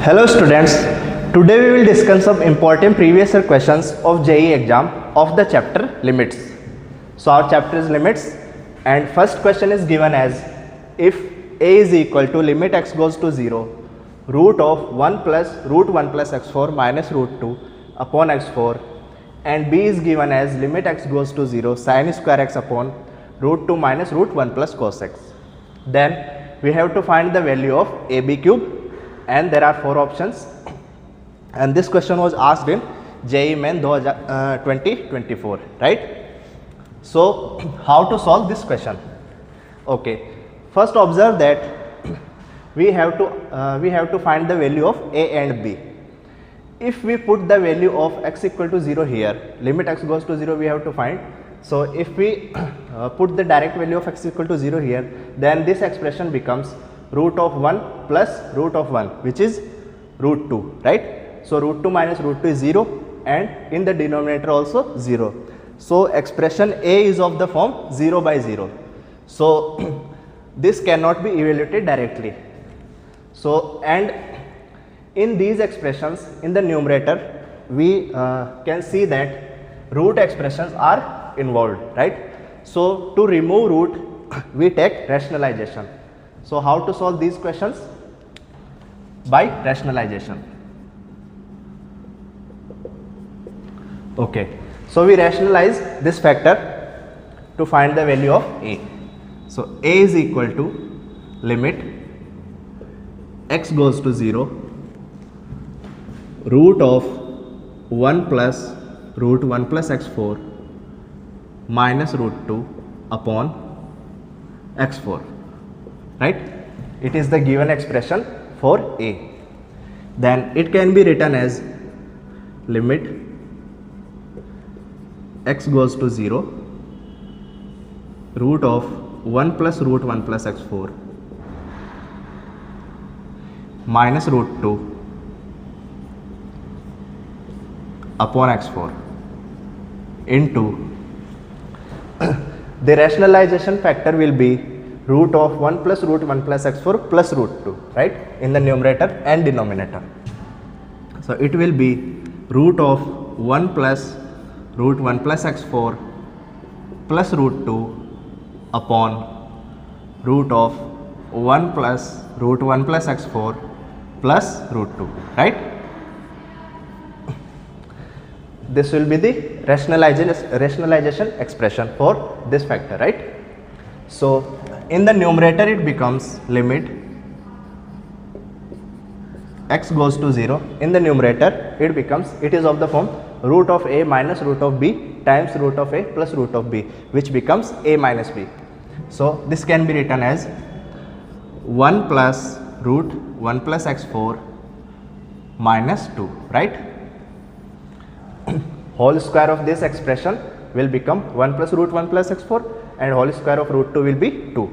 Hello students, today we will discuss some important previous year questions of JEE exam of the chapter limits. So our chapter is limits and first question is given as if a is equal to limit x goes to 0 root of 1 plus root 1 plus x4 minus root 2 upon x4 and b is given as limit x goes to 0 sin square x upon root 2 minus root 1 plus cos x. Then we have to find the value of ab cube and there are 4 options and this question was asked in JEE Main 2024, right? So how to solve this question? Okay, first observe that we have to find the value of a and b. If we put the value of x equal to 0 here, limit x goes to 0 we have to find. So if we put the direct value of x equal to 0 here, then this expression becomes root of 1 plus root of 1 which is root 2, right? So root 2 minus root 2 is 0 and in the denominator also 0. So expression a is of the form 0 by 0. So this cannot be evaluated directly. So and in these expressions in the numerator we can see that root expressions are involved, right? So to remove root we take rationalization. So how to solve these questions? By rationalization. Okay, so we rationalize this factor to find the value of a. So a is equal to limit x goes to 0 root of 1 plus root 1 plus x4 minus root 2 upon x4, right? It is the given expression for a. Then it can be written as limit x goes to 0 root of 1 plus root 1 plus x4 minus root 2 upon x4 into the rationalization factor will be root of 1 plus root 1 plus x4 plus root 2, right, in the numerator and denominator. So it will be root of 1 plus root 1 plus x4 plus root 2 upon root of 1 plus root 1 plus x4 plus root 2, right? This will be the rationalization expression for this factor, right? So in the numerator it becomes limit x goes to 0. In the numerator it is of the form root of a minus root of b times root of a plus root of b, which becomes a minus b. So this can be written as 1 plus root 1 plus x4 minus 2, right? Whole square of this expression will become 1 plus root 1 plus x4 and whole square of root 2 will be 2.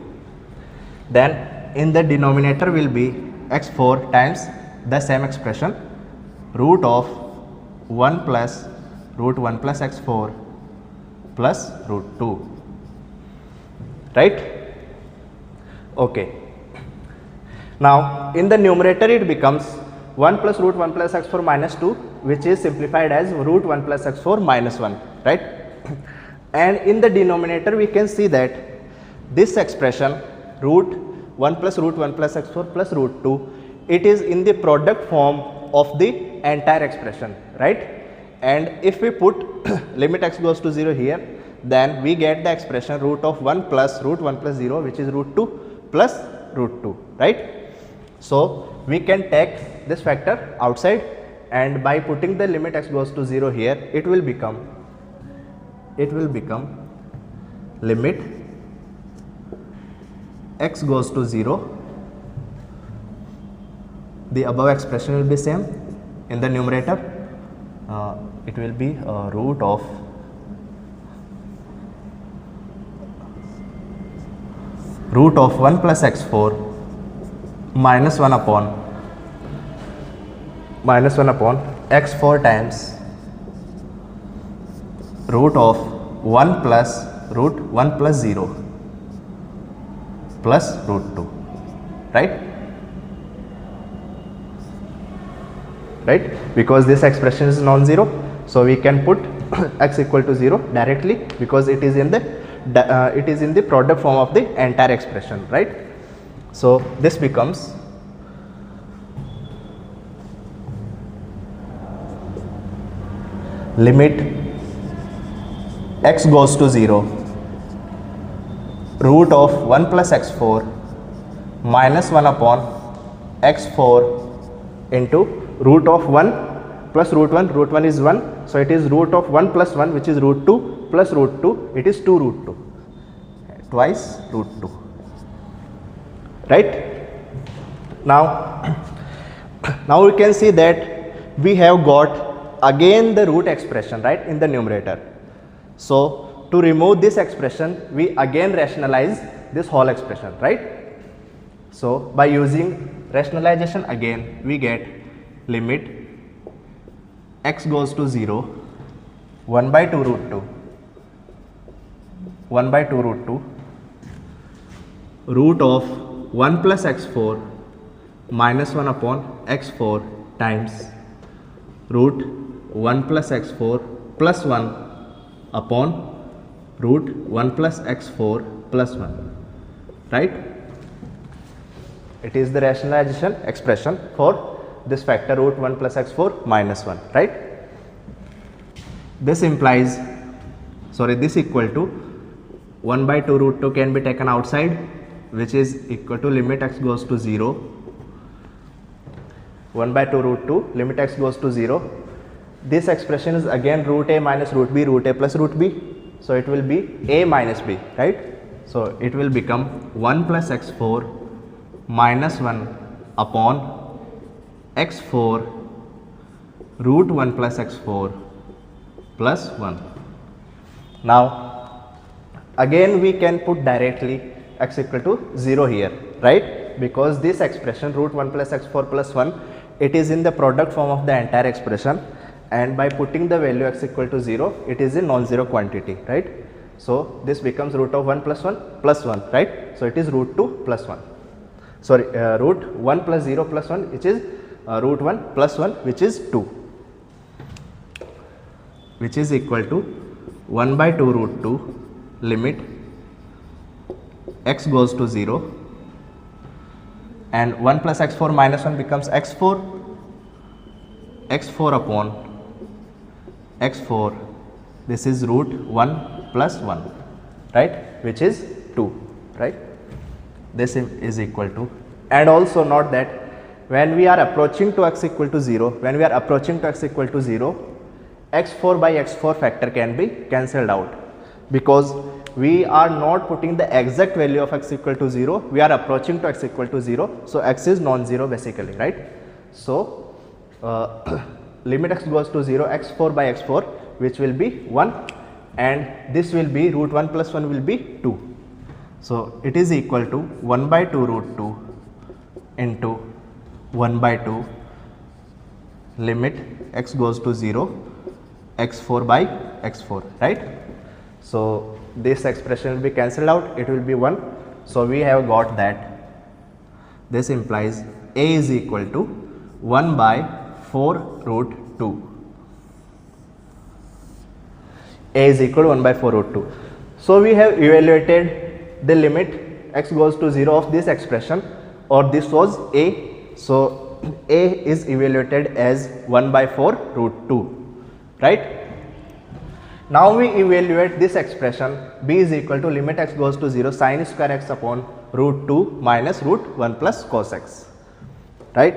Then in the denominator will be x4 times the same expression root of 1 plus root 1 plus x4 plus root 2, right? Okay. Now in the numerator it becomes 1 plus root 1 plus x4 minus 2, which is simplified as root 1 plus x4 minus 1, right? And in the denominator we can see that this expression root 1 plus root 1 plus x4 plus root 2, it is in the product form of the entire expression, right? And if we put limit x goes to 0 here, then we get the expression root of 1 plus root 1 plus 0, which is root 2 plus root 2, right? So we can take this factor outside and by putting the limit x goes to 0 here, it will become limit x goes to 0. The above expression will be same. In the numerator it will be root of root of 1 plus x4 minus 1 upon x4 times root of 1 plus root 1 plus 0 plus root 2, right? right? Because this expression is non-zero, so we can put x equal to 0 directly, because it is in the product form of the entire expression, right? So this becomes limit x goes to 0 root of 1 plus x4 minus 1 upon x4 into root of 1 plus root 1 is 1, so it is root of 1 plus 1, which is root 2, plus root 2, it is 2 root 2, twice root 2, right? Now we can see that we have got again the root expression, right, in the numerator. So to remove this expression, we again rationalize this whole expression, right? So by using rationalization again, we get limit x goes to 0 1 by 2 root 2 1 by 2 root 2 root of 1 plus x4 minus 1 upon x4 times root 1 plus x4 plus 1 upon root 1 plus x4 plus 1, right? It is the rationalization expression for this factor root 1 plus x4 minus 1, right? This implies, this equal to 1 by 2 root 2 can be taken outside, which is equal to limit x goes to 0 1 by 2 root 2 limit x goes to 0. This expression is again root a minus root b, root a plus root b, so it will be a minus b, right? So it will become 1 plus x4 minus 1 upon x4 root 1 plus x4 plus 1. Now again we can put directly x equal to 0 here, right? Because this expression root 1 plus x4 plus 1, it is in the product form of the entire expression, and by putting the value x equal to 0, it is a non-zero quantity, right? So this becomes root of 1 plus 1 plus 1, right? So it is root 2 plus 1, root 1 plus 0 plus 1, which is root 1 plus 1, which is 2, which is equal to 1 by 2 root 2 limit x goes to 0, and 1 plus x4 minus 1 becomes x4 upon x4, this is root 1 plus 1, right, which is 2, right? This is equal to, and also note that when we are approaching to x equal to 0, x4 by x4 factor can be cancelled out, because we are not putting the exact value of x equal to 0, we are approaching to x equal to 0, so x is non-zero basically, right? So limit x goes to 0, x4 by x4, which will be 1, and this will be root 1 plus 1 will be 2. So it is equal to 1 by 2 root 2 into 1 by 2 limit x goes to 0, x4 by x4, right? So this expression will be cancelled out, it will be 1. So we have got that this implies a is equal to 1 by 4 root 2. A is equal to 1 by 4 root 2. So we have evaluated the limit x goes to 0 of this expression, or this was a. So a is evaluated as 1 by 4 root 2, right? Now we evaluate this expression b is equal to limit x goes to 0 sin square x upon root 2 minus root 1 plus cos x, right?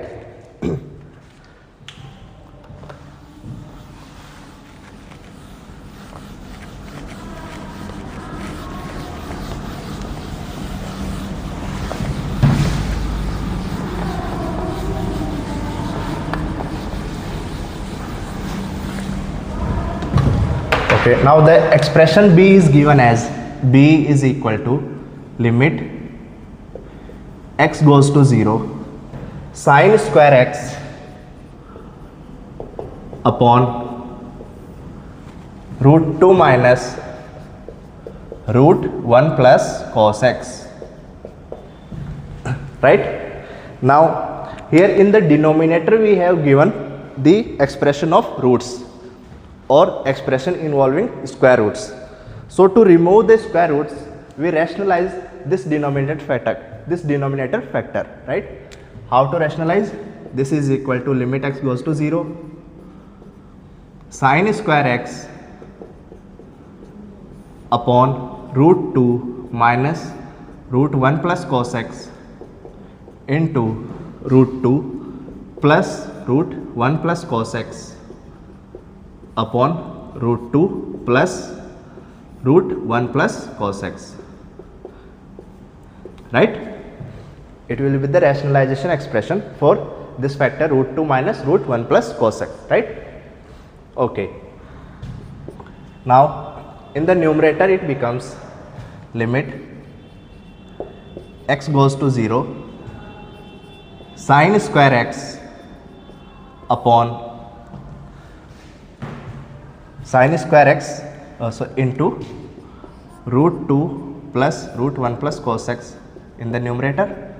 Okay, now the expression b is given as b is equal to limit x goes to 0 sin square x upon root 2 minus root 1 plus cos x, right? Now here in the denominator we have given the expression of roots or expression involving square roots. So to remove the square roots, we rationalize this denominator factor, right? How to rationalize? This is equal to limit x goes to 0, sin square x upon root 2 minus root 1 plus cos x into root 2 plus root 1 plus cos x upon root 2 plus root 1 plus cos x, right? It will be the rationalization expression for this factor root 2 minus root 1 plus cos x, right? Okay. Now in the numerator it becomes limit x goes to 0 sin square x upon sin square x into root 2 plus root 1 plus cos x in the numerator,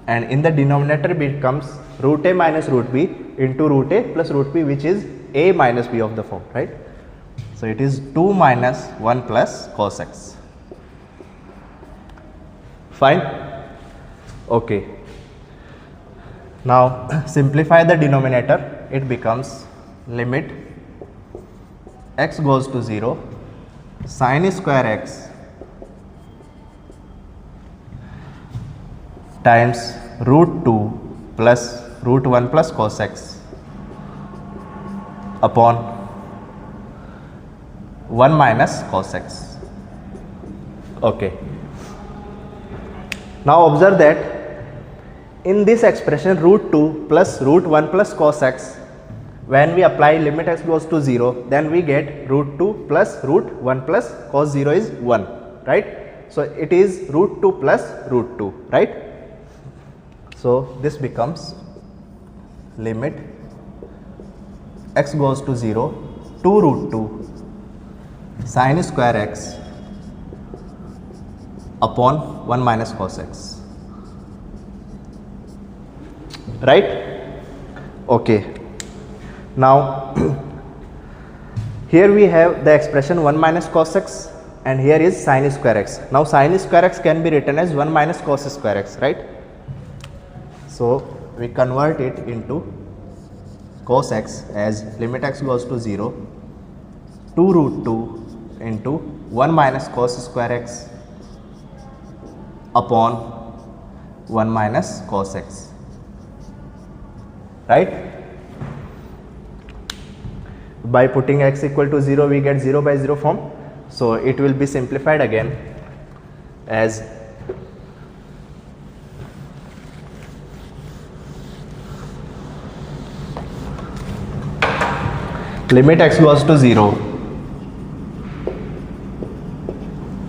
and in the denominator becomes root a minus root b into root a plus root b, which is a minus b of the form, right? So it is 2 minus 1 plus cos x. Fine. Okay. Now simplify the denominator. It becomes limit x goes to 0 sin square x times root 2 plus root 1 plus cos x upon 1 minus cos x. Okay. Now observe that in this expression root 2 plus root 1 plus cos x, when we apply limit x goes to 0, then we get root 2 plus root 1 plus cos 0 is 1, right? So it is root 2 plus root 2, right? So this becomes limit x goes to 0 to root 2 sin square x upon 1 minus cos x, right? Okay. Now here we have the expression 1 minus cos x and here is sin square x. Now sin square x can be written as 1 minus cos square x, right? So we convert it into cos x as limit x goes to 0 to root 2 into 1 minus cos square x upon 1 minus cos x, right? By putting x equal to 0, we get 0 by 0 form. So it will be simplified again as limit x goes to 0,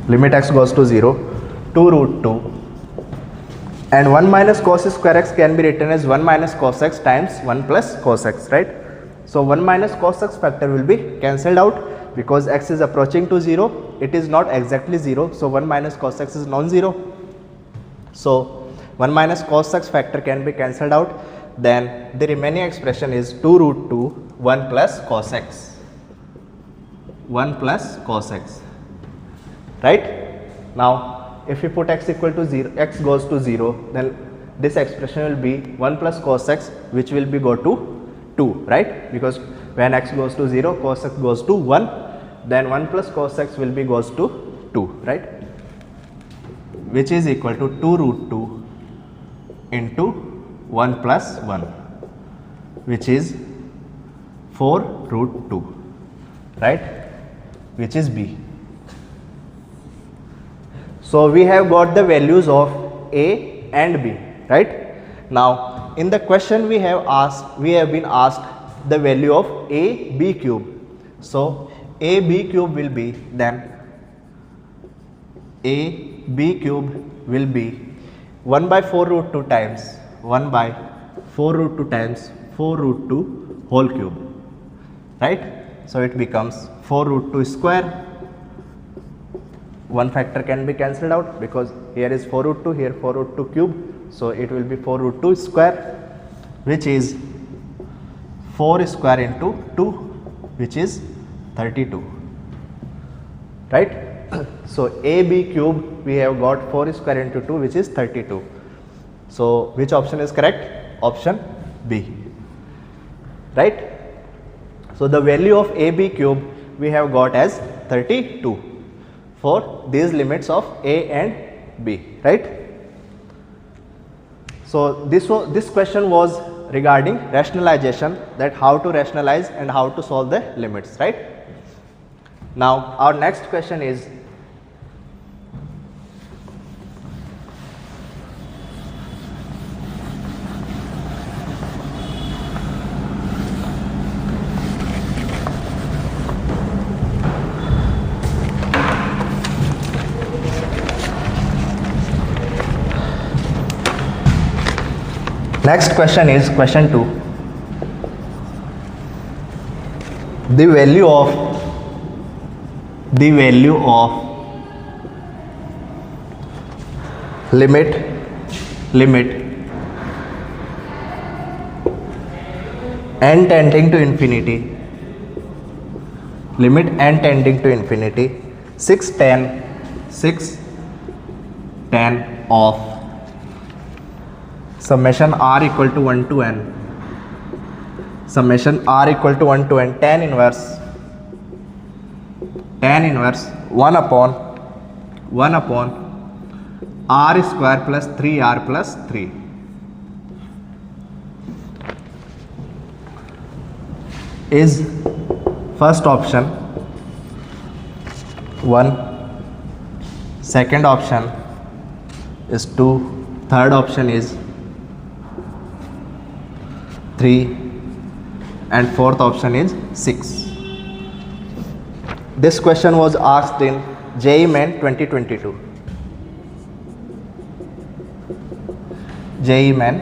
limit x goes to 0 to root 2, and 1 minus cos square x can be written as 1 minus cos x times 1 plus cos x, right? So 1 minus cos x factor will be cancelled out because x is approaching to 0. It is not exactly 0. So 1 minus cos x is non-zero. So 1 minus cos x factor can be cancelled out. Then the remaining expression is 2 root 2 1 plus cos x, 1 plus cos x, right? Now if we put x equal to 0, x goes to 0, then this expression will be 1 plus cos x, which will be go to 2, right? Because when x goes to 0, cos x goes to 1, then 1 plus cos x will be goes to 2, right? Which is equal to 2 root 2 into 1 plus 1, which is 4 root 2, right? Which is b. So we have got the values of a and b, right? Now in the question we have been asked the value of a b cube. So a b cube will be, then a b cube will be 1 by 4 root 2 times 1 by 4 root 2 times 4 root 2 whole cube, right? So it becomes 4 root 2 square. One factor can be cancelled out because here is 4 root 2, here 4 root 2 cube. So it will be 4 root 2 square, which is 4 square into 2, which is 32, right? So AB cube we have got 4 square into 2, which is 32. So which option is correct? Option B, right? So the value of AB cube we have got as 32 for these limits of A and B, right? So this question was regarding rationalization, that how to rationalize and how to solve the limits, right? Now our next question is next question is question 2. The value of limit n tending to infinity, limit n tending to infinity 6 tan of summation r equal to 1 to n, summation r equal to 1 to n tan inverse 1 upon r square plus 3r plus 3 is first option 1, second option is 2, third option is 3, and fourth option is 6. This question was asked in JEE Main 2022. JEE Main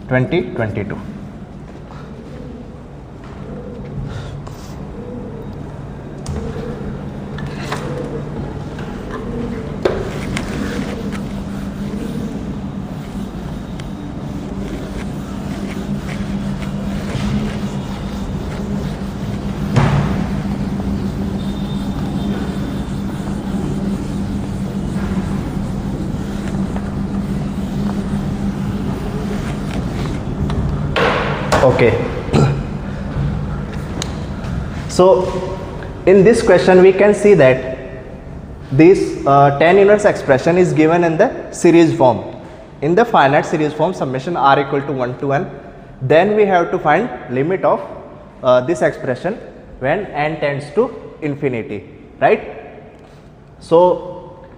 2022. Okay. So in this question we can see that this tan inverse expression is given in the series form, in the finite series form, summation r equal to 1 to n. Then we have to find limit of this expression when n tends to infinity, right? So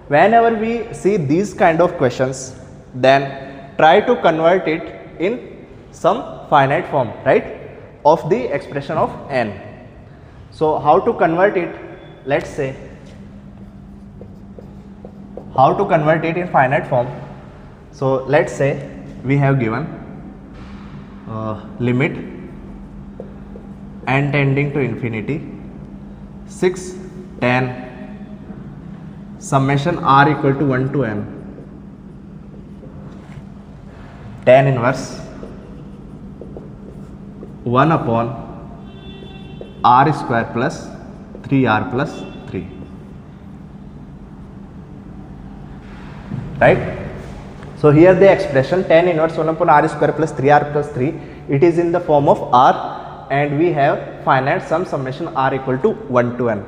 whenever we see these kind of questions, then try to convert it in some finite form, right, of the expression of n. So how to convert it? Let's say how to convert it in finite form. So let's say we have given limit n tending to infinity 6 tan summation r equal to 1 to n tan inverse 1 upon r square plus 3r plus 3, right? So here the expression tan inverse 1 upon r square plus 3r plus 3, it is in the form of r, and we have finite sum summation r equal to 1 to n.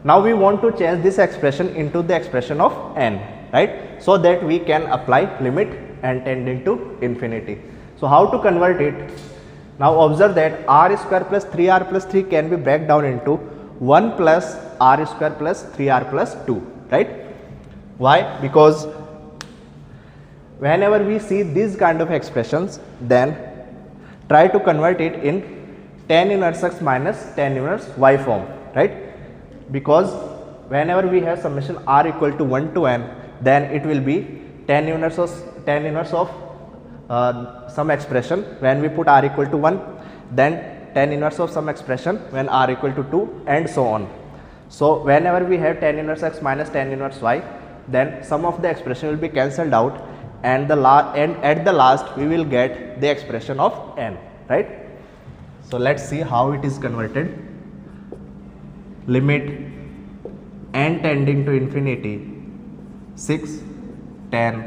Now we want to change this expression into the expression of n, right, so that we can apply limit n tending to infinity. So how to convert it? Now observe that r square plus 3r plus 3 can be break down into 1 plus r square plus 3r plus 2, right? Why? Because whenever we see these kind of expressions, then try to convert it in tan inverse x minus tan inverse y form, right? Because whenever we have summation r equal to 1 to n, then it will be tan inverse of some expression when we put r equal to 1, then tan inverse of some expression when r equal to 2, and so on. So whenever we have tan inverse x minus tan inverse y, then some of the expression will be cancelled out, and at the last we will get the expression of n, right? So let's see how it is converted. Limit n tending to infinity 6 10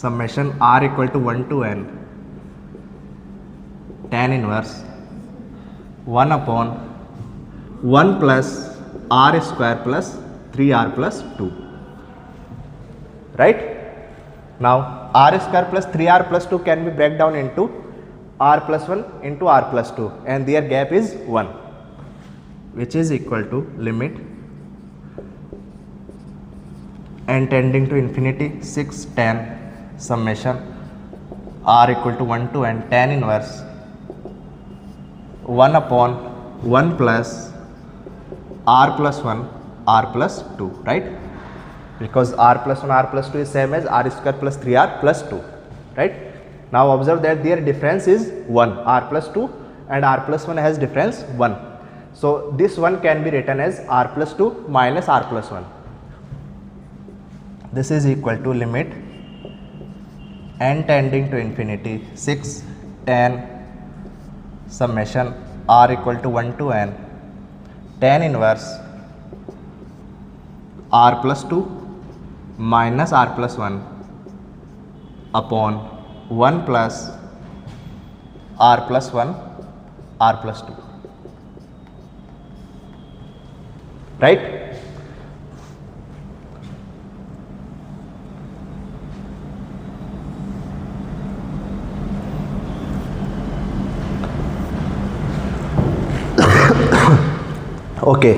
summation r equal to 1 to n tan inverse 1 upon 1 plus r square plus 3r plus 2. Right? Now r square plus 3r plus 2 can be break down into r plus 1 into r plus 2 and their gap is 1, which is equal to limit n tending to infinity 6 10 summation r equal to 1 to n tan inverse 1 upon 1 plus r plus 1 r plus 2, right? Because r plus 1 r plus 2 is same as r square plus 3r plus 2, right? Now observe that their difference is 1, r plus 2 and r plus 1 has difference 1. So this one can be written as r plus 2 minus r plus 1. This is equal to limit n tending to infinity 6 10 summation r equal to 1 to n tan inverse r plus 2 minus r plus 1 upon 1 plus r plus 1 r plus 2, right? Okay,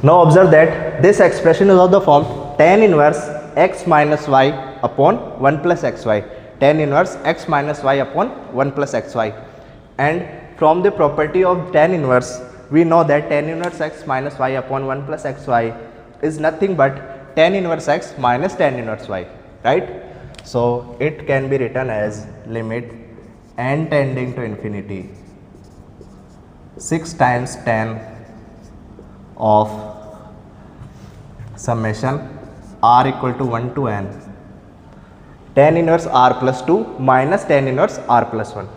now observe that this expression is of the form tan inverse x minus y upon 1 plus xy, tan inverse x minus y upon 1 plus xy, and from the property of tan inverse we know that tan inverse x minus y upon 1 plus xy is nothing but tan inverse x minus tan inverse y, right? So it can be written as limit n tending to infinity 6 times tan of summation r equal to 1 to n tan inverse r plus 2 minus tan inverse r plus 1,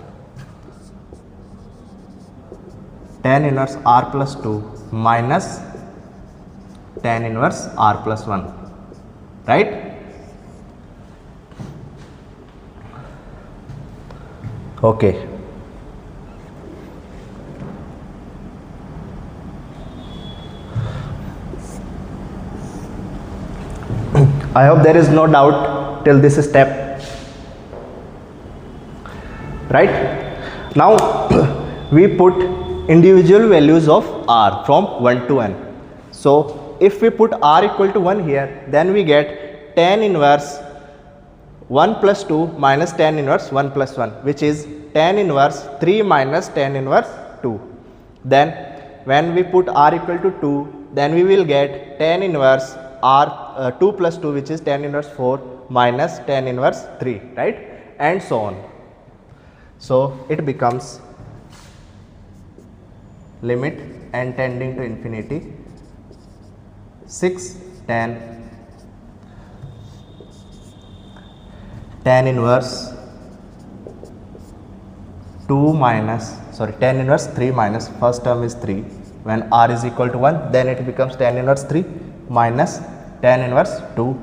tan inverse r plus 2 minus tan inverse r plus 1, right? Okay. I hope there is no doubt till this step, right? Now we put individual values of r from 1 to n. So if we put r equal to 1 here, then we get tan inverse 1 plus 2 minus tan inverse 1 plus 1, which is tan inverse 3 minus tan inverse 2. Then when we put r equal to 2, then we will get tan inverse r 2 plus 2, which is tan inverse 4 minus tan inverse 3, right? And so on. So it becomes limit n tending to infinity 6 10 tan inverse 2 minus tan inverse 3 minus first term is 3, when r is equal to 1 then it becomes tan inverse 3 minus tan inverse 2,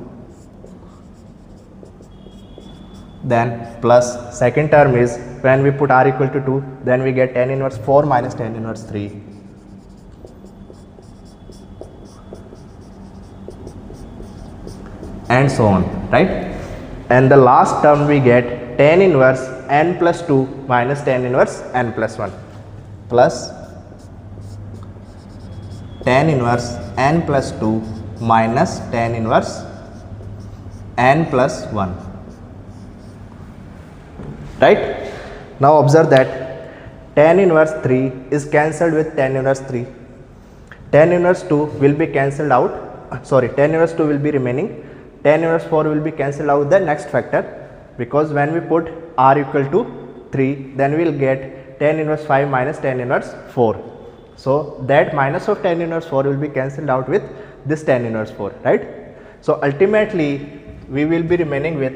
then plus second term is when we put r equal to 2, then we get tan inverse 4 minus tan inverse 3, and so on, right? And the last term we get tan inverse n plus 2 minus tan inverse n plus 1 plus tan inverse n plus 2 minus tan inverse n plus 1, right? Now observe that tan inverse 3 is cancelled with tan inverse 3, tan inverse 2 will be cancelled out, tan inverse 2 will be remaining, tan inverse 4 will be cancelled out the next factor, because when we put r equal to 3, then we will get tan inverse 5 minus tan inverse 4. So that minus of tan inverse 4 will be cancelled out with this tan inverse 4, right? So ultimately we will be remaining with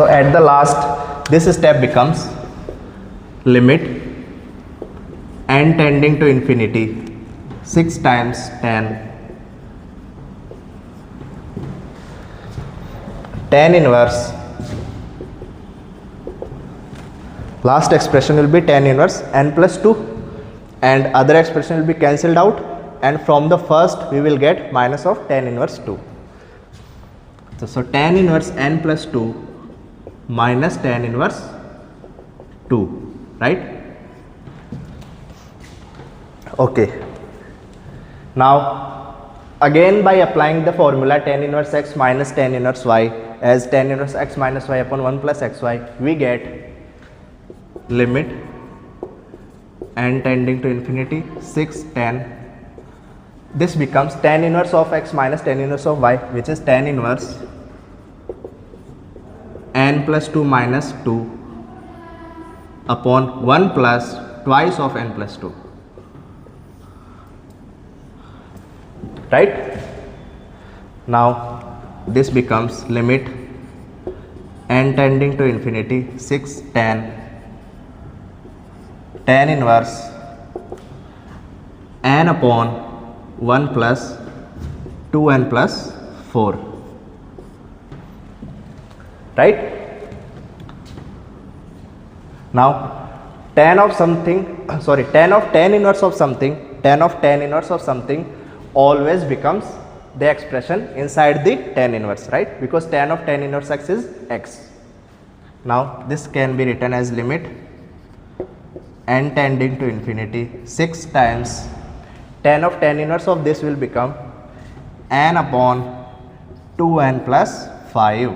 So at the last, this step becomes limit n tending to infinity 6 times tan inverse, last expression will be tan inverse n plus 2 and other expression will be cancelled out, and from the first we will get minus of tan inverse 2. So tan inverse n plus 2 minus tan inverse 2, right? Okay. Now again, by applying the formula tan inverse x minus tan inverse y as tan inverse x minus y upon 1 plus xy, we get limit n tending to infinity 6 tan. This becomes tan inverse of x minus tan inverse of y, which is tan inverse n plus 2 minus 2 upon 1 plus twice of n plus 2, right? Now this becomes limit n tending to infinity 6 tan inverse n upon 1 plus 2n plus 4, right? Now tan of something, sorry, tan of tan inverse of something, tan of tan inverse of something always becomes the expression inside the tan inverse, right? Because tan of tan inverse x is x. Now this can be written as limit n tending to infinity 6 times tan of tan inverse of this will become n upon 2n plus 5,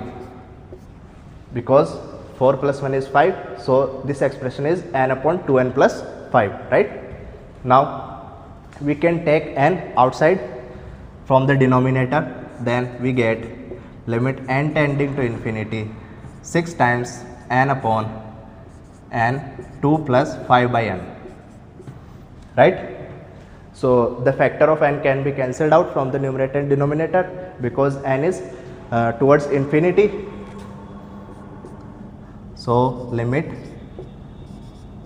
because 4 plus 1 is 5, so this expression is n upon 2n plus 5, right? Now we can take n outside from the denominator, then we get limit n tending to infinity 6 times n upon n 2 plus 5 by n, right? So the factor of n can be cancelled out from the numerator and denominator because n is towards infinity. So limit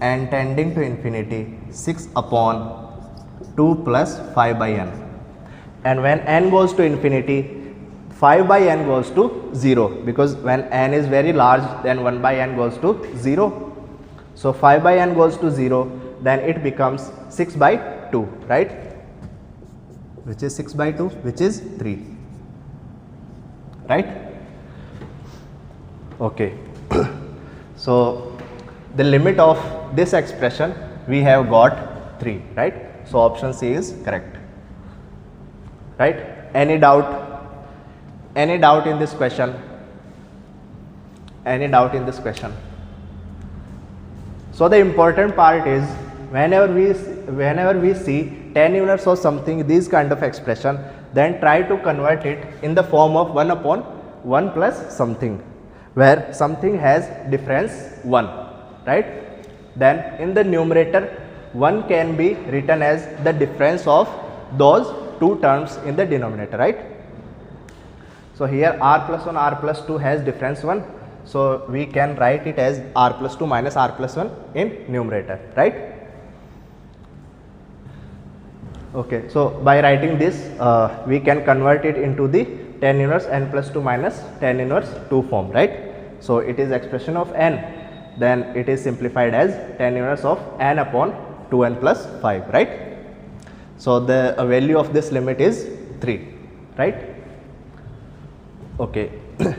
n tending to infinity 6 upon 2 plus 5 by n, and when n goes to infinity 5 by n goes to 0, because when n is very large then 1 by n goes to 0. So 5 by n goes to 0, then it becomes 6 by 2, right? Which is 6 by 2, which is 3, right? Okay. So the limit of this expression we have got 3, right? So option C is correct, right? Any doubt? Any doubt in this question? Any doubt in this question? So the important part is whenever we see tan inverse or something, these kind of expression, then try to convert it in the form of 1 upon 1 plus something, where something has difference 1, right? Then in the numerator 1 can be written as the difference of those two terms in the denominator, right? So here r plus 1 r plus 2 has difference 1, so we can write it as r plus 2 minus r plus 1 in numerator, right? Okay, so by writing this we can convert it into the tan inverse n plus 2 minus tan inverse 2 form, right? So it is expression of n, then it is simplified as tan inverse of n upon 2n plus 5, right? So the value of this limit is 3, right? Okay.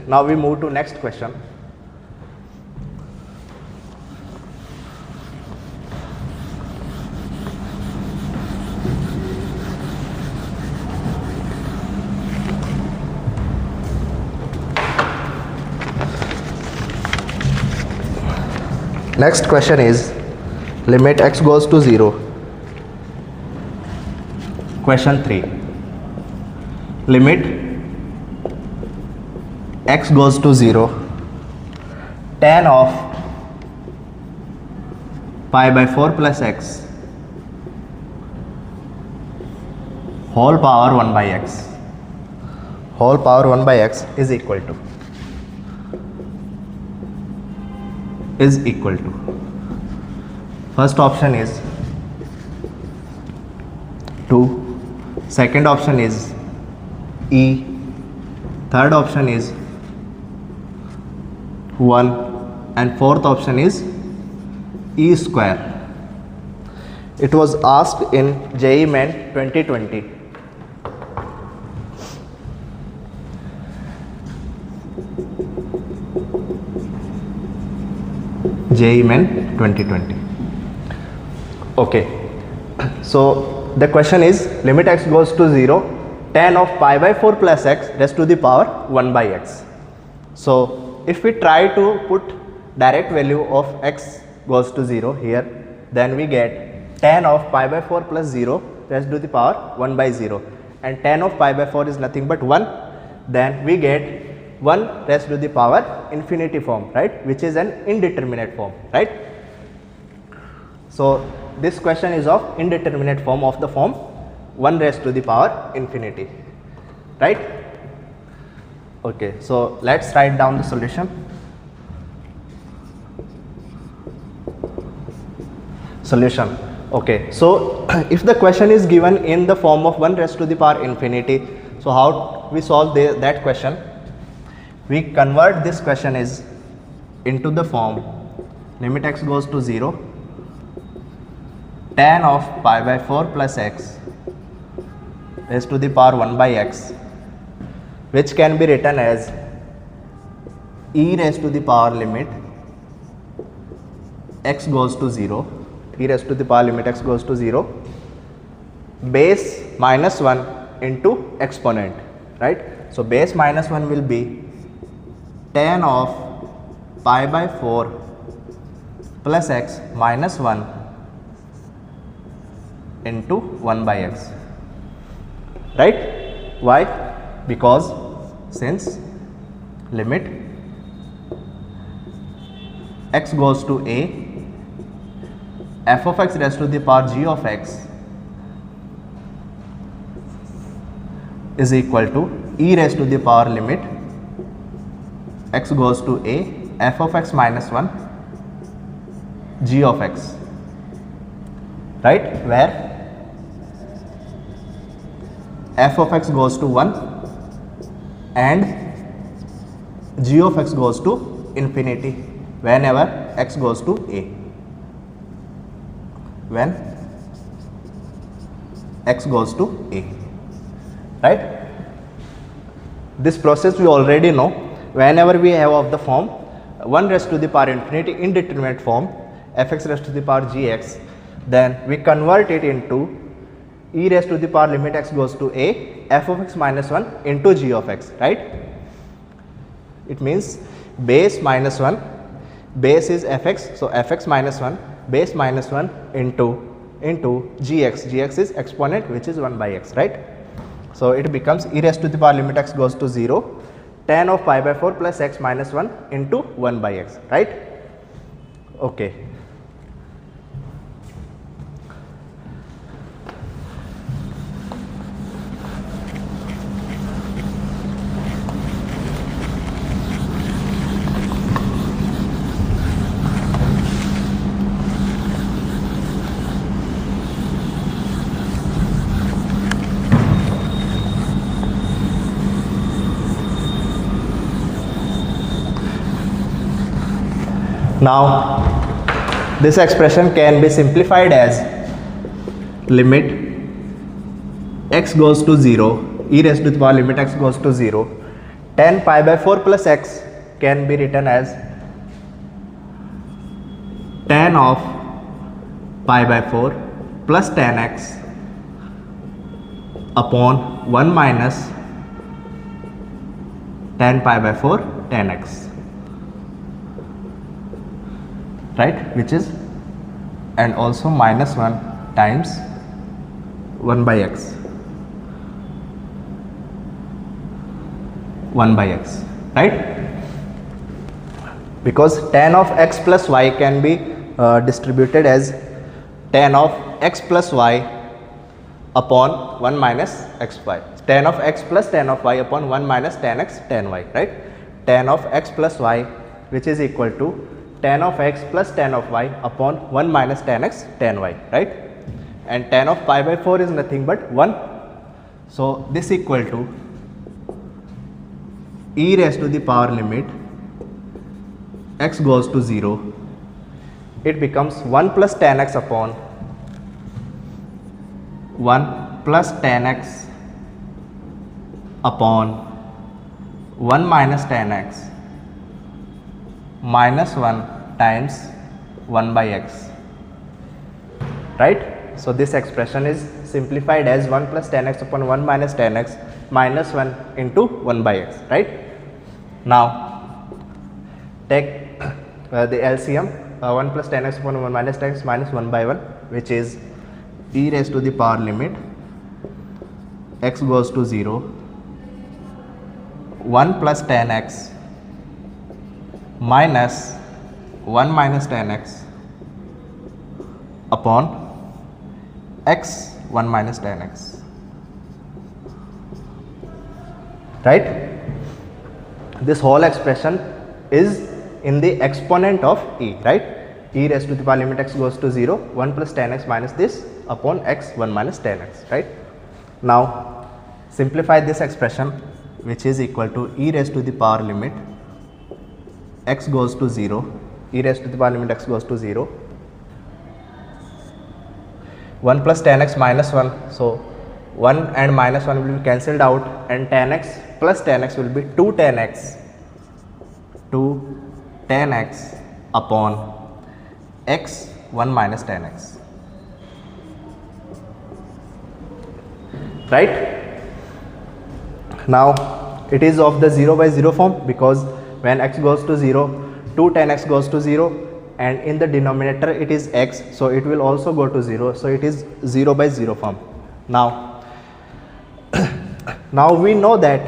Now we move to next question. Next question is limit x goes to 0. Question 3. Limit x goes to 0, tan of pi by 4 plus x whole power 1 by x, whole power 1 by x is equal to. is equal to, first option is 2, second option is E, third option is 1, and fourth option is E square. It was asked in JEE Main 2020. JEE Main 2020. Okay, so the question is limit x goes to 0, tan of pi by 4 plus x raised to the power 1 by x. So if we try to put direct value of x goes to 0 here, then we get tan of pi by 4 plus 0 raised to the power 1 by 0, and tan of pi by 4 is nothing but 1, then we get 1 raised to the power infinity form, right, which is an indeterminate form, right. So this question is of indeterminate form of the form 1 raised to the power infinity, right. Okay, so let's write down the solution. Solution. Okay, so if the question is given in the form of 1 raised to the power infinity, so how we solve that question? We convert this question is into the form limit x goes to 0, tan of pi by 4 plus x raised to the power 1 by x, which can be written as e raised to the power limit x goes to 0, e raised to the power limit x goes to 0, base minus 1 into exponent, right. So base minus 1 will be tan of pi by 4 plus x minus 1 into 1 by x, right. Why? Because since limit x goes to a, f of x raised to the power g of x is equal to e raised to the power limit x goes to a, f of x minus 1 g of x, right, where f of x goes to 1 and g of x goes to infinity whenever x goes to a, when x goes to a, right. This process we already know. Whenever we have of the form 1 raised to the power infinity indeterminate form fx raised to the power gx, then we convert it into e raised to the power limit x goes to a, f of x minus 1 into g of x, right. It means base minus 1, base is fx, so fx minus 1, base minus 1 into gx, gx is exponent which is 1 by x, right. So it becomes e raised to the power limit x goes to 0, tan of pi by 4 plus x minus 1 into 1 by x, right. Okay. Now this expression can be simplified as limit x goes to 0, e raised to the power limit x goes to 0, tan pi by 4 plus x can be written as tan of pi by 4 plus tan x upon 1 minus tan pi by 4 tan x, right, which is, and also minus 1 times 1 by x, 1 by x, right, because tan of x plus y can be distributed as tan of x plus y upon 1 minus xy, tan of x plus tan of y upon 1 minus tan x tan y, right, tan of x plus y which is equal to tan of x plus tan of y upon 1 minus tan x tan y, right? And tan of pi by 4 is nothing but 1. So this equal to e raised to the power limit x goes to 0. It becomes 1 plus tan x upon 1 plus tan x upon 1 minus tan x minus 1 times 1 by x, right? So this expression is simplified as 1 plus tan x upon 1 minus tan x minus 1 into 1 by x, right? Now take the LCM, 1 plus tan x upon 1 minus tan x minus 1 by 1, which is e raised to the power limit x goes to 0, 1 plus tan x minus 1 minus tan x upon x 1 minus tan x, right? This whole expression is in the exponent of e, right? E raised to the power limit x goes to 0, 1 plus tan x minus this upon x 1 minus tan x, right? Now simplify this expression, which is equal to e raised to the power limit x goes to 0, e raised to the power limit x goes to 0, 1 plus tan x minus 1, so 1 and minus 1 will be cancelled out, and tan x plus tan x will be 2 tan x upon x 1 minus tan x, right? Now it is of the 0 by 0 form, because when x goes to 0, 2 tan x goes to 0, and in the denominator it is x, so it will also go to 0, so it is 0 by 0 form. Now now we know that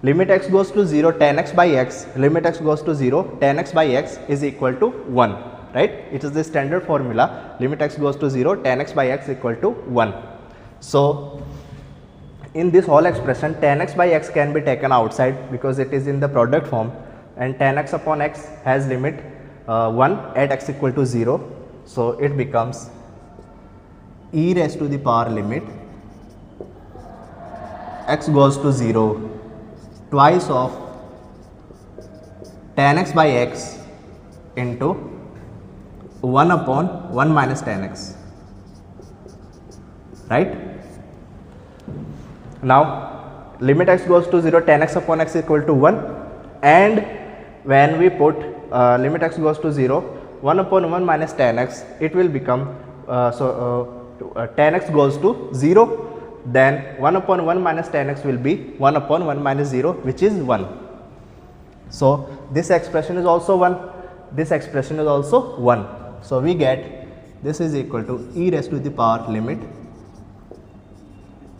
limit x goes to 0 tan x by x, limit x goes to 0 tan x by x is equal to 1, right? It is the standard formula, limit x goes to 0 tan x by x equal to 1. So in this whole expression, tan x by x can be taken outside because it is in the product form, and tan x upon x has limit 1 at x equal to 0. So it becomes e raised to the power limit x goes to 0 twice of tan x by x into 1 upon 1 minus tan x, right? Now limit x goes to 0, tan x upon x equal to 1, and when we put limit x goes to 0, 1 upon 1 minus tan x, it will become tan x goes to 0, then 1 upon 1 minus tan x will be 1 upon 1 minus 0, which is 1. So this expression is also 1, this expression is also 1. So we get this is equal to e raised to the power limit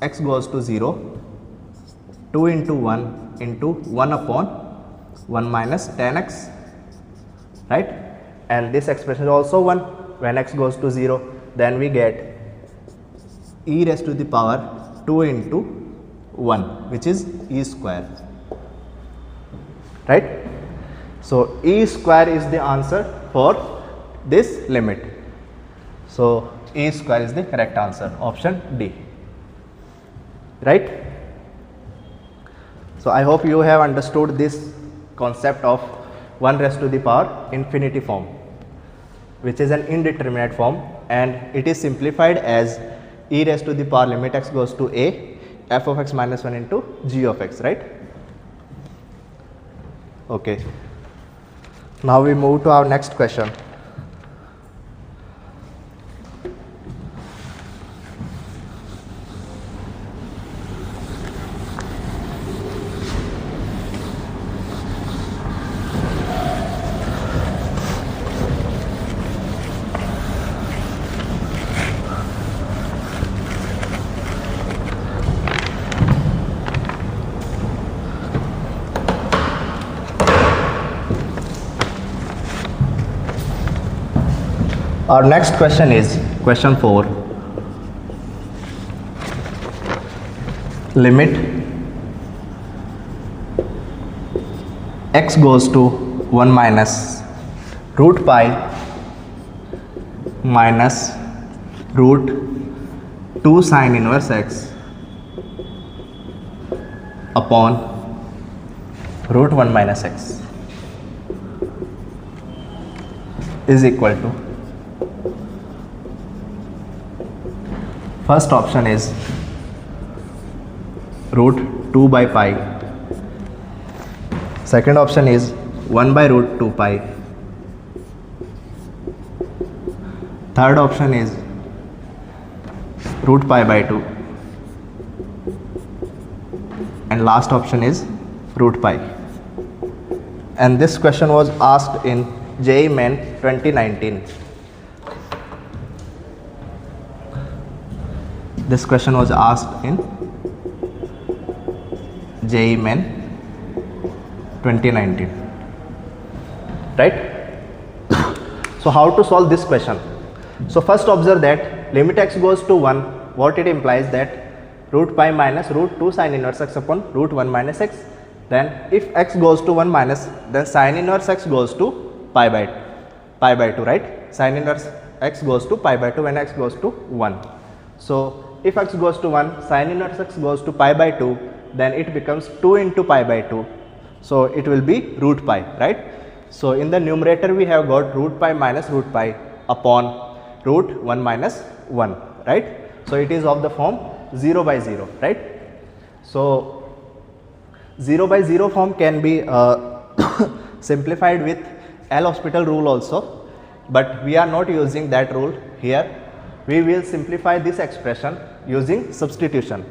x goes to 0, 2 into 1 into 1 upon 1 minus tan x, right? And this expression is also 1 when x goes to 0, then we get e raised to the power 2 into 1, which is e square, right? So e square is the answer for this limit. So e square is the correct answer, option D, right? So I hope you have understood this concept of 1 raised to the power infinity form, which is an indeterminate form, and it is simplified as e raised to the power limit x goes to a f of x minus 1 into g of x, right? Okay. Now we move to our next question. Our next question is question 4. Limit x goes to 1 minus root pi minus root 2 sin inverse x upon root 1 minus x is equal to, first option is root 2 by pi, second option is 1 by root 2 pi, third option is root pi by 2, and last option is root pi. And this question was asked in JEE Main 2019. This question was asked in JEE Main 2019, right? So how to solve this question? So first observe that limit x goes to 1, what it implies that root pi minus root 2 sin inverse x upon root 1 minus x. Then if x goes to 1 minus, then sin inverse x goes to pi by 2, right? Sin inverse x goes to pi by 2 when x goes to 1. So if x goes to 1, sin inverse x goes to pi by 2, then it becomes 2 into pi by 2. So it will be root pi, right? So in the numerator we have got root pi minus root pi upon root 1 minus 1, right? So it is of the form 0 by 0, right? So 0 by 0 form can be simplified with L'Hospital rule also, but we are not using that rule here. We will simplify this expression using substitution.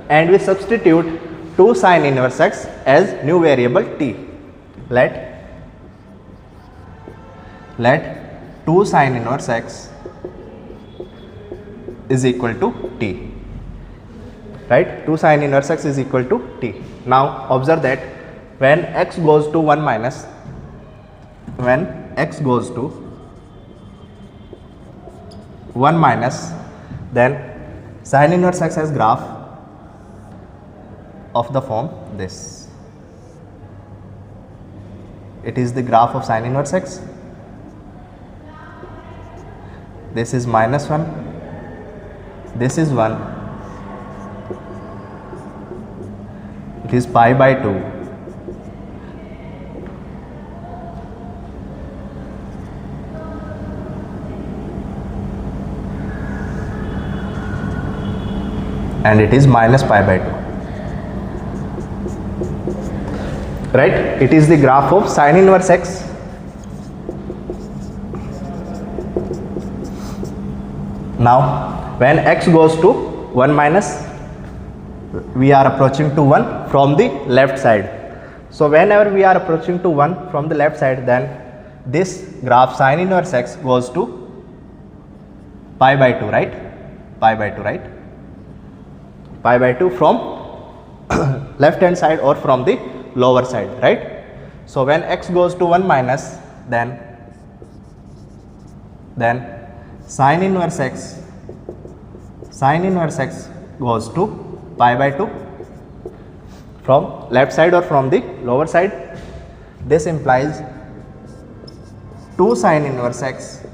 And we substitute 2 sin inverse x as new variable t. Let 2 sin inverse x is equal to t, right? 2 sin inverse x is equal to t. Now observe that when x goes to 1 minus, then sin inverse x has graph of the form this. It is the graph of sin inverse x. This is minus 1, this is 1, it is pi by 2, and it is minus pi by 2, right? It is the graph of sin inverse x. Now when x goes to 1 minus, we are approaching to 1 from the left side. So whenever we are approaching to 1 from the left side, then this graph sin inverse x goes to pi by 2, right? Pi by 2 from left hand side or from the lower side, right? So when x goes to 1 minus, then sin inverse x goes to pi by 2 from left side or from the lower side. This implies 2 sin inverse x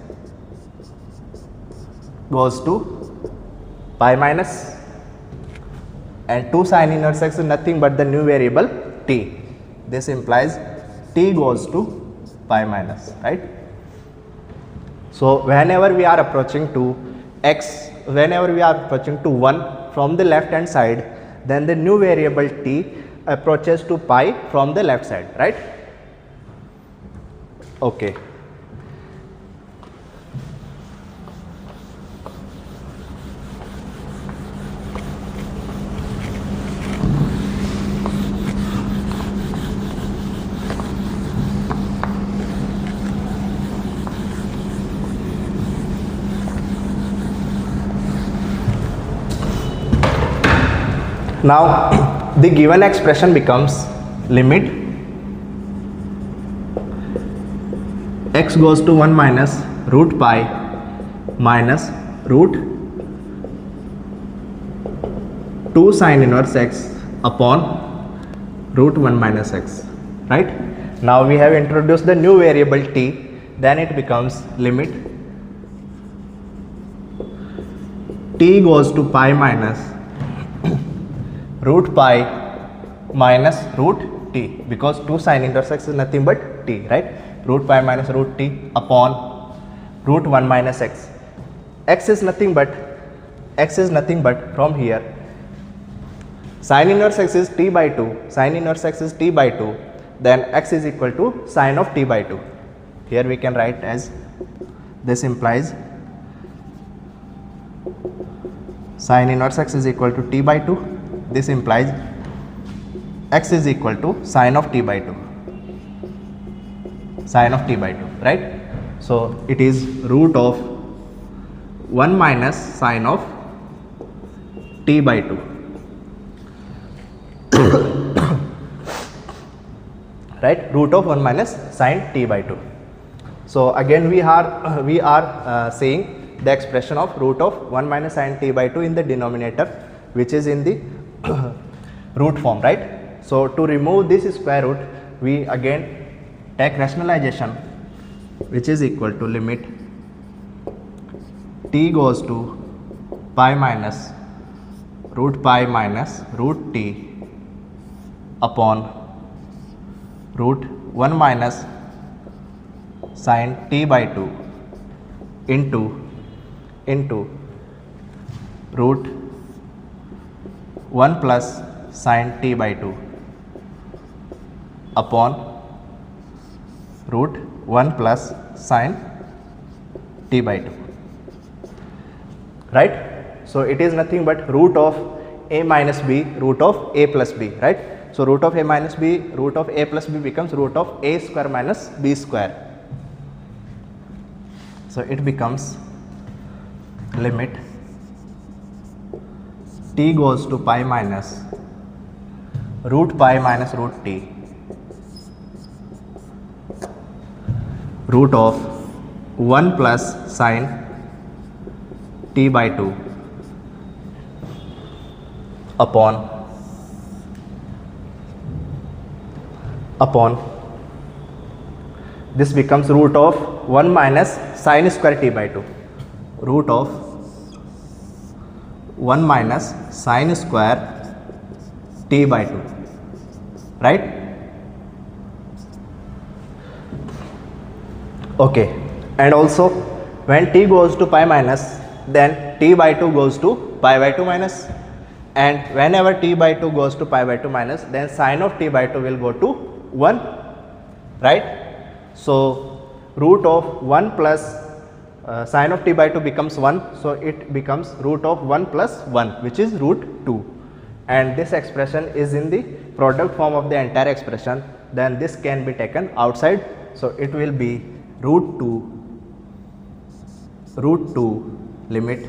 goes to pi minus, and 2 sin inverse x is nothing but the new variable t. This implies t goes to pi minus, right? So whenever we are approaching to 1 from the left hand side, then the new variable t approaches to pi from the left side, right? Okay. Now the given expression becomes limit x goes to 1 minus root pi minus root 2 sine inverse x upon root 1 minus x, right? Now we have introduced the new variable t, then it becomes limit t goes to pi minus root pi minus root t, because 2 sine inverse x is nothing but t, right? Root pi minus root t upon root 1 minus x. X is nothing but from here sine inverse x is t by 2, sine inverse x is t by 2, then x is equal to sine of t by 2. Here we can write as this implies sine inverse x is equal to t by 2. This implies x is equal to sine of t by 2, sine of t by 2, right? So it is root of 1 minus sine of t by 2, right? Root of 1 minus sine t by 2. So again we are saying the expression of root of 1 minus sine t by 2 in the denominator, which is in the root form, right? So to remove this square root, we again take rationalization, which is equal to limit t goes to pi minus root pi minus root t upon root 1 minus sine t by 2 into root 1 plus sine t by 2 upon root 1 plus sine t by 2, right? So it is nothing but root of a minus b root of a plus b, right? So root of a minus b root of a plus b becomes root of a square minus b square. So it becomes limit t goes to pi minus root pi minus root t root of 1 plus sine t by 2 upon this becomes root of 1 minus sine square t by 2, root of 1 minus sine square t by 2, right? Okay, and also when t goes to pi minus, then t by 2 goes to pi by 2 minus, and whenever t by 2 goes to pi by 2 minus, then sine of t by 2 will go to 1, right? So root of 1 plus sine of t by 2 becomes 1, so it becomes root of 1 plus 1, which is root 2, and this expression is in the product form of the entire expression. Then this can be taken outside, so it will be root 2 limit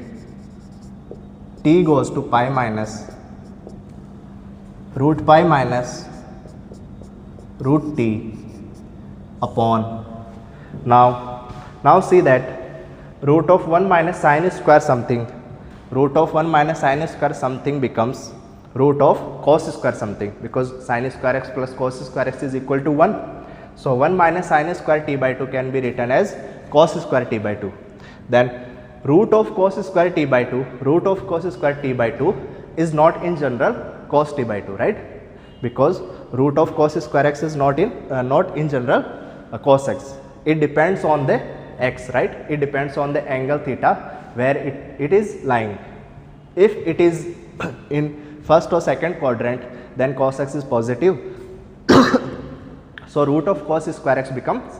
t goes to pi minus root pi minus root t upon, now see that root of 1 minus sine square something, root of 1 minus sine square something becomes root of cos square something, because sine square x plus cos square x is equal to 1. So 1 minus sine square t by 2 can be written as cos square t by 2. Then root of cos square t by 2, root of cos square t by 2 is not in general cos t by 2, right? Because root of cos square x is not in general cos x. It depends on the x, right? It depends on the angle theta where it is lying. If it is in first or second quadrant, then cos x is positive. So root of cos square x becomes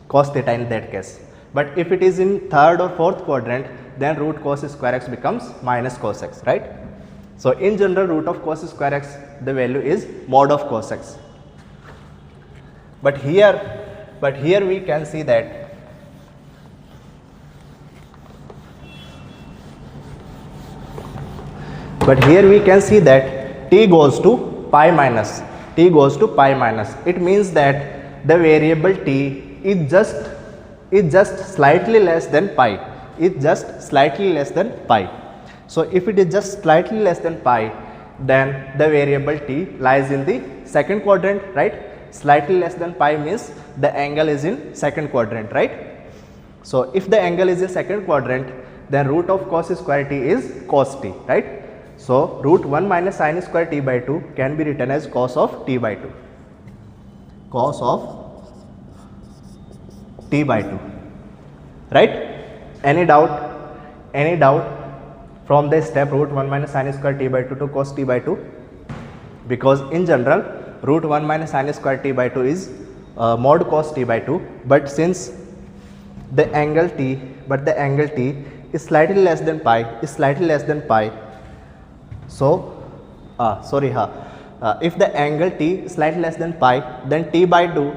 cos theta in that case. But if it is in third or fourth quadrant, then root cos square x becomes minus cos x, right? So in general, root of cos square x, the value is mod of cos x. But here we can see that t goes to pi minus. It means that the variable t is just slightly less than pi. So if it is just slightly less than pi, then the variable t lies in the second quadrant, right? Slightly less than pi means the angle is in second quadrant, right? So if the angle is in second quadrant, then root of cos square t is cos t, right? So root 1 minus sin square t by 2 can be written as cos of t by 2, cos of t by 2, right? Any doubt? Any doubt from the step root 1 minus sin square t by 2 to cos t by 2? Because in general root 1 minus sin square t by 2 is mod cos t by 2, but since the angle t is slightly less than pi, so if the angle t is slightly less than pi, then t by 2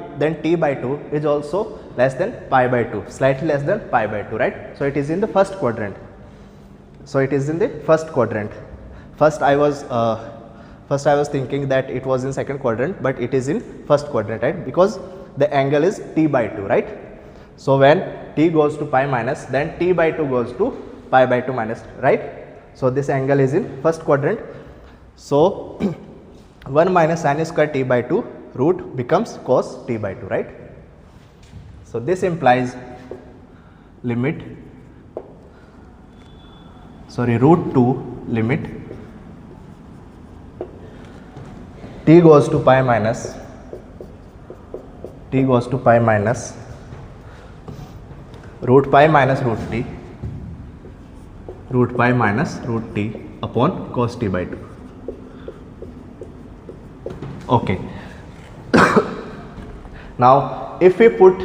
is also less than pi by 2, slightly less than pi by 2, right? So it is in the first quadrant. First I was thinking that it was in second quadrant, but it is in first quadrant, right? Because the angle is t by 2, right? So when t goes to pi minus, then t by 2 goes to pi by 2 minus, right? So this angle is in first quadrant. So 1 minus sin square t by 2 root becomes cos t by 2, right? So this implies limit root 2 limit t goes to pi minus root pi minus root t upon cos t by 2. Okay. Now if we put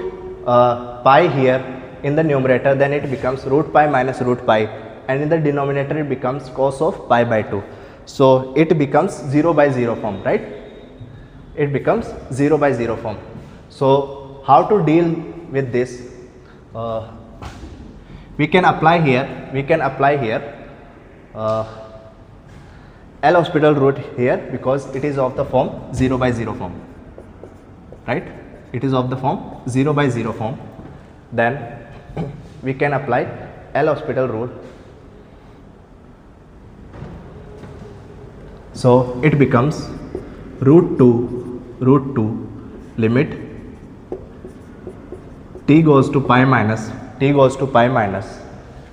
pi here in the numerator, then it becomes root pi minus root pi, and in the denominator it becomes cos of pi by 2. So it becomes 0 by 0 form, right? It becomes 0 by 0 form. So how to deal with this? We can apply here L'Hospital root here, because it is of the form 0 by 0 form, right? It is of the form 0 by 0 form. Then we can apply L'Hospital rule. So it becomes root 2 limit t goes to pi minus,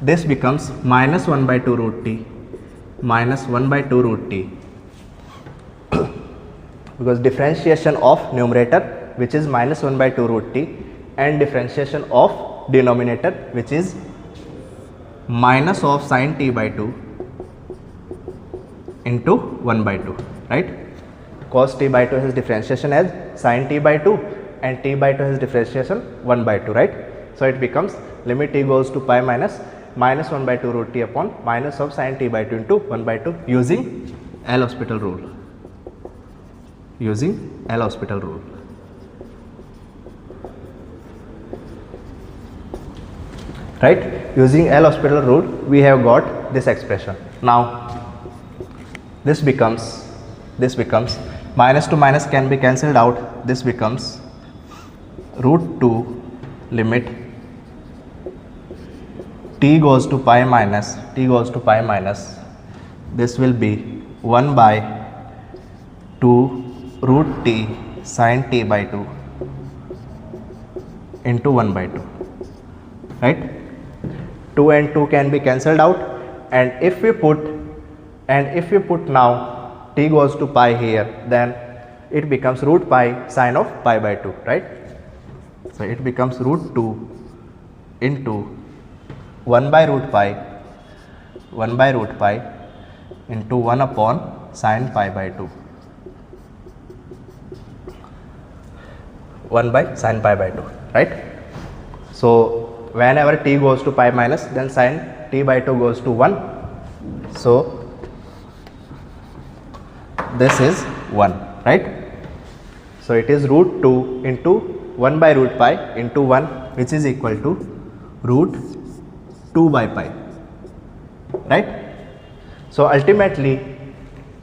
this becomes minus 1 by 2 root t, because differentiation of numerator, which is minus 1 by 2 root t, and differentiation of denominator, which is minus of sin t by 2 into 1 by 2, right? Cos t by 2 has differentiation as sin t by 2, and t by 2 has differentiation 1 by 2, right? So it becomes limit t goes to pi minus 1 by 2 root t upon minus of sin t by 2 into 1 by 2 using L'Hospital rule. Right? Using L'Hospital rule, we have got this expression. Now this becomes minus to minus can be cancelled out. This becomes root 2 limit t goes to pi minus, this will be 1 by 2 root t sin t by 2 into 1 by 2, right? 2 and 2 can be cancelled out, and if we put now t goes to pi here, then it becomes root pi sin of pi by 2, right? So it becomes root 2 into 1 by root pi into 1 upon sin pi by 2, 1 by sin pi by 2, right? So whenever t goes to pi minus, then sin t by 2 goes to 1. So this is 1, right? So it is root 2 into 1 by root pi into 1, which is equal to root 2 by pi, right? So ultimately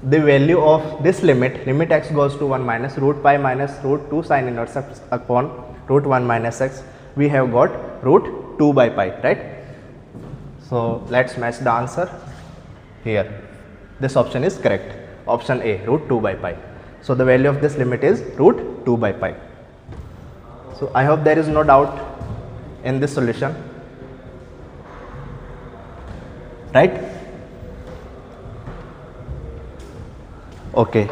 the value of this limit x goes to 1 minus root pi minus root 2 sin inverse x upon root 1 minus x, we have got root 2 by pi, right? So let's match the answer here. This option is correct. Option A, root 2 by pi. So the value of this limit is root 2 by pi. So I hope there is no doubt in this solution, right? Okay.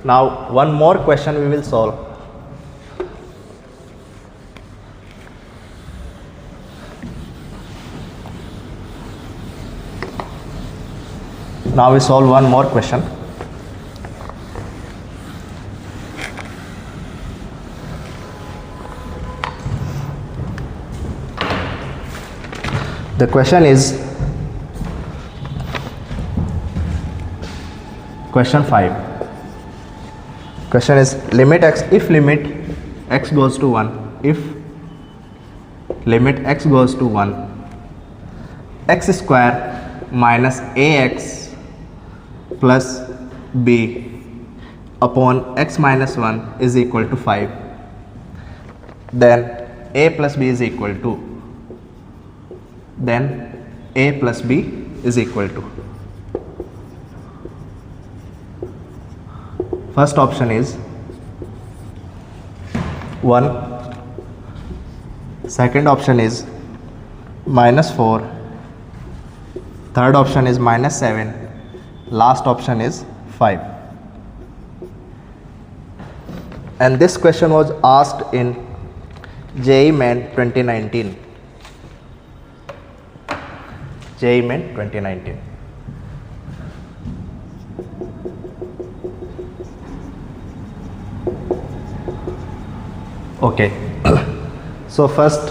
Now one more question we will solve. Now we solve one more question. The question is question 5. Question is limit x, if limit x goes to 1, if limit x goes to 1, x square minus ax plus b upon x minus 1 is equal to 5, then a plus b is equal to, then a plus b is equal to. First option is 1, second option is minus 4, third option is minus 7, last option is 5. And this question was asked in JEE Main 2019. JEE Main 2019. Okay. So first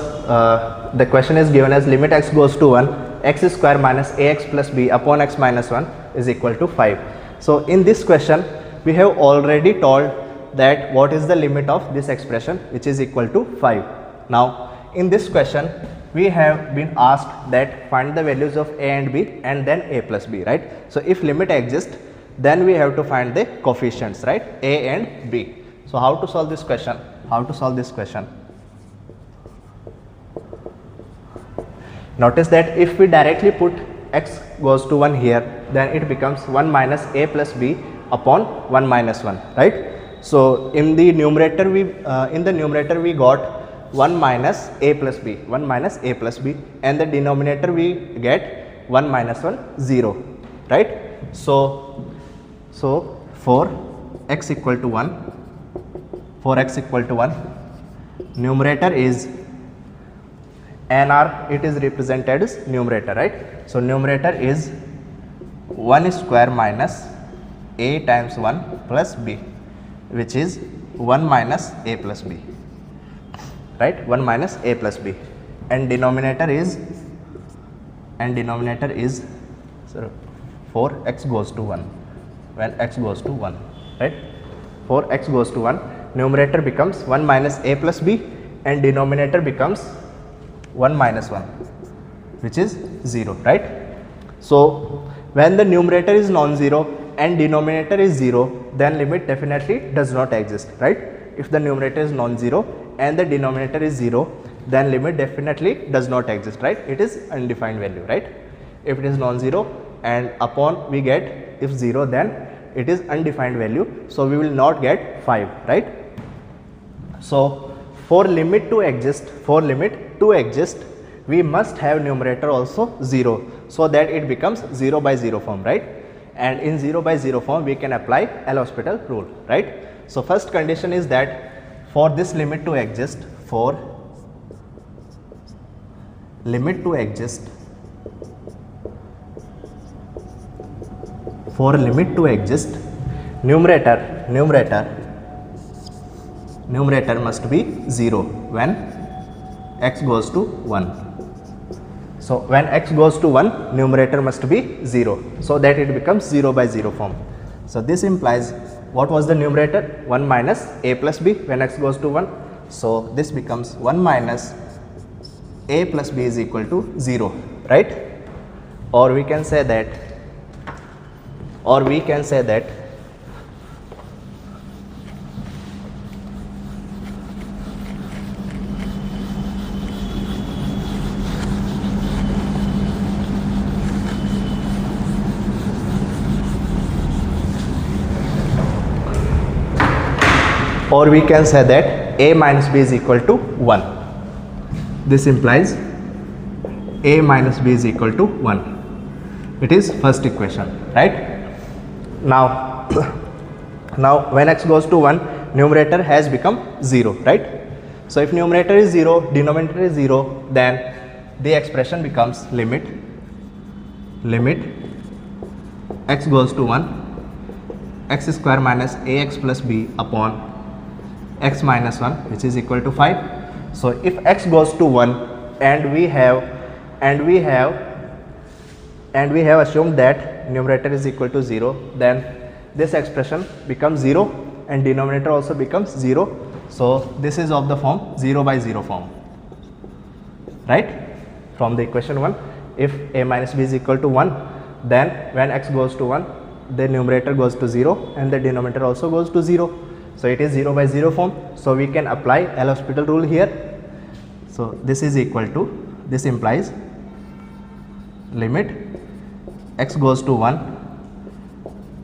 the question is given as limit x goes to 1, x square minus ax plus b upon x minus 1 is equal to 5. So in this question we have already told that what is the limit of this expression, which is equal to 5. Now in this question we have been asked that find the values of a and b and then a plus b, right? So if limit exists, then we have to find the coefficients, right? A and b. So how to solve this question? How to solve this question? Notice that if we directly put x goes to 1 here, then it becomes 1 minus a plus b upon 1 minus 1, right? So in the numerator we got 1 minus a plus b, 1 minus a plus b, and the denominator we get 1 minus 1, 0, right? So for x equal to 1, for x equal to 1, numerator is NR, it is represented as numerator, right? So numerator is 1 square minus a times 1 plus b, which is 1 minus a plus b, right? 1 minus a plus b, and denominator is so 4x goes to 1, when x goes to 1, right? 4x goes to 1, numerator becomes 1 minus a plus b and denominator becomes 1 minus 1, which is 0, right? So when the numerator is non-zero and denominator is 0, then limit definitely does not exist, right? If the numerator is non-zero and the denominator is 0, then limit definitely does not exist, right? It is undefined value, right? If it is non-zero and upon we get if 0, then it is undefined value, so we will not get 5, right? So for limit to exist, we must have numerator also 0, so that it becomes 0 by 0 form, right? And in 0 by 0 form we can apply L'Hospital rule, right? So first condition is that for this limit to exist, numerator must be 0 when x goes to 1. So when x goes to 1, numerator must be 0, so that it becomes 0 by 0 form. So this implies, what was the numerator? 1 minus a plus b when x goes to 1. So this becomes 1 minus a plus b is equal to 0, right? Or we can say that or we can say that a minus b is equal to 1. This implies a minus b is equal to 1. It is first equation, right? Now, when x goes to 1, numerator has become 0, right? So if numerator is 0, denominator is 0, then the expression becomes limit x goes to 1, x square minus ax plus b upon x minus 1, which is equal to 5. So if x goes to 1 and we have assumed that numerator is equal to 0, then this expression becomes 0 and denominator also becomes 0. So this is of the form 0 by 0 form, right? From the equation 1, if a minus b is equal to 1, then when x goes to 1, the numerator goes to 0 and the denominator also goes to 0. So it is 0 by 0 form. So we can apply L'Hospital rule here. So this is equal to, this implies limit x goes to 1,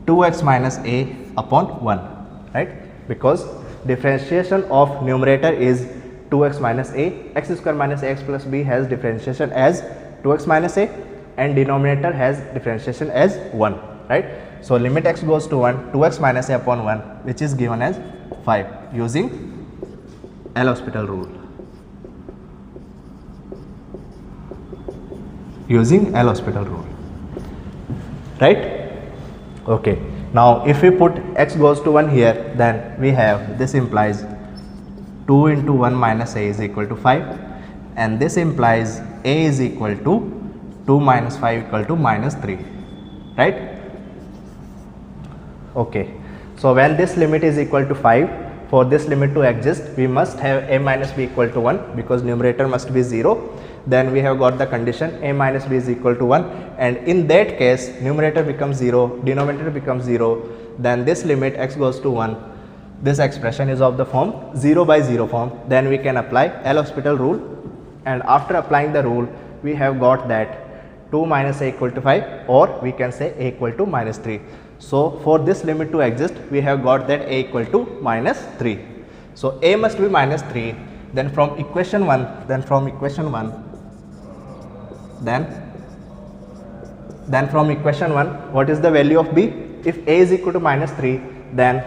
2x minus a upon 1, right? Because differentiation of numerator is 2x minus a, x square minus ax plus b has differentiation as 2x minus a, and denominator has differentiation as 1, right? So limit x goes to 1, 2x minus a upon 1, which is given as 5 using L'Hospital rule. Using L'Hospital rule, right? Okay. Now if we put x goes to 1 here, then we have, this implies 2 into 1 minus a is equal to 5, and this implies a is equal to 2 minus 5 equal to minus 3, right? Okay. So when this limit is equal to 5, for this limit to exist, we must have a minus b equal to 1 because numerator must be 0. Then we have got the condition a minus b is equal to 1, and in that case numerator becomes 0, denominator becomes 0, then this limit x goes to 1, this expression is of the form 0 by 0 form. Then we can apply L'Hospital rule, and after applying the rule we have got that 2 minus a equal to 5, or we can say a equal to minus 3. So for this limit to exist, we have got that a equal to minus 3. So a must be minus 3. Then from equation 1, what is the value of b? If a is equal to minus 3, then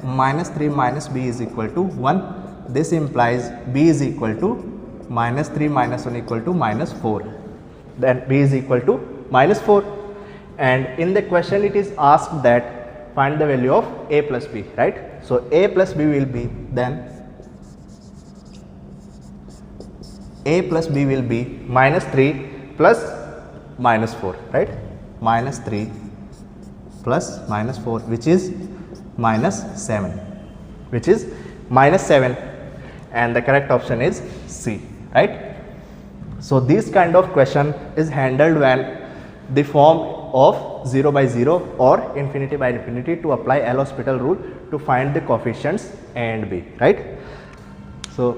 minus 3 minus b is equal to 1. This implies b is equal to minus 3 minus 1 equal to minus 4. Then b is equal to minus 4. And in the question it is asked that find the value of a plus b, right? So a plus b will be, then a plus b will be minus 3 plus minus 4, right? Minus 3 plus minus 4, which is minus 7, and the correct option is C, right? So this kind of question is handled when the form of 0 by 0 or infinity by infinity to apply L'Hospital rule to find the coefficients a and b, right? So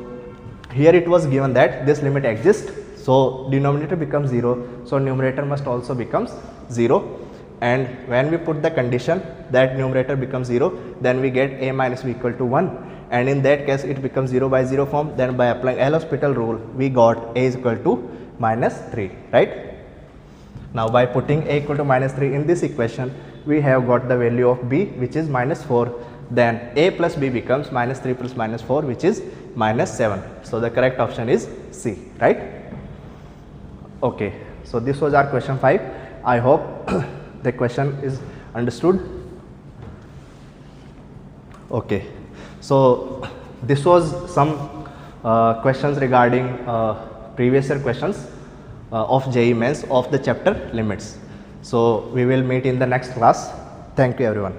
here it was given that this limit exists, so denominator becomes 0, so numerator must also becomes 0, and when we put the condition that numerator becomes 0, then we get a minus b equal to 1, and in that case it becomes 0 by 0 form. Then by applying L'Hospital rule we got a is equal to minus 3, right? Now by putting a equal to minus 3 in this equation, we have got the value of b, which is minus 4. Then a plus b becomes minus 3 plus minus 4, which is minus 7. So the correct option is C, right? Okay, so this was our question 5. I hope the question is understood. Okay, so this was some questions regarding previous year questions of JEE Mains of the chapter limits. So we will meet in the next class. Thank you everyone.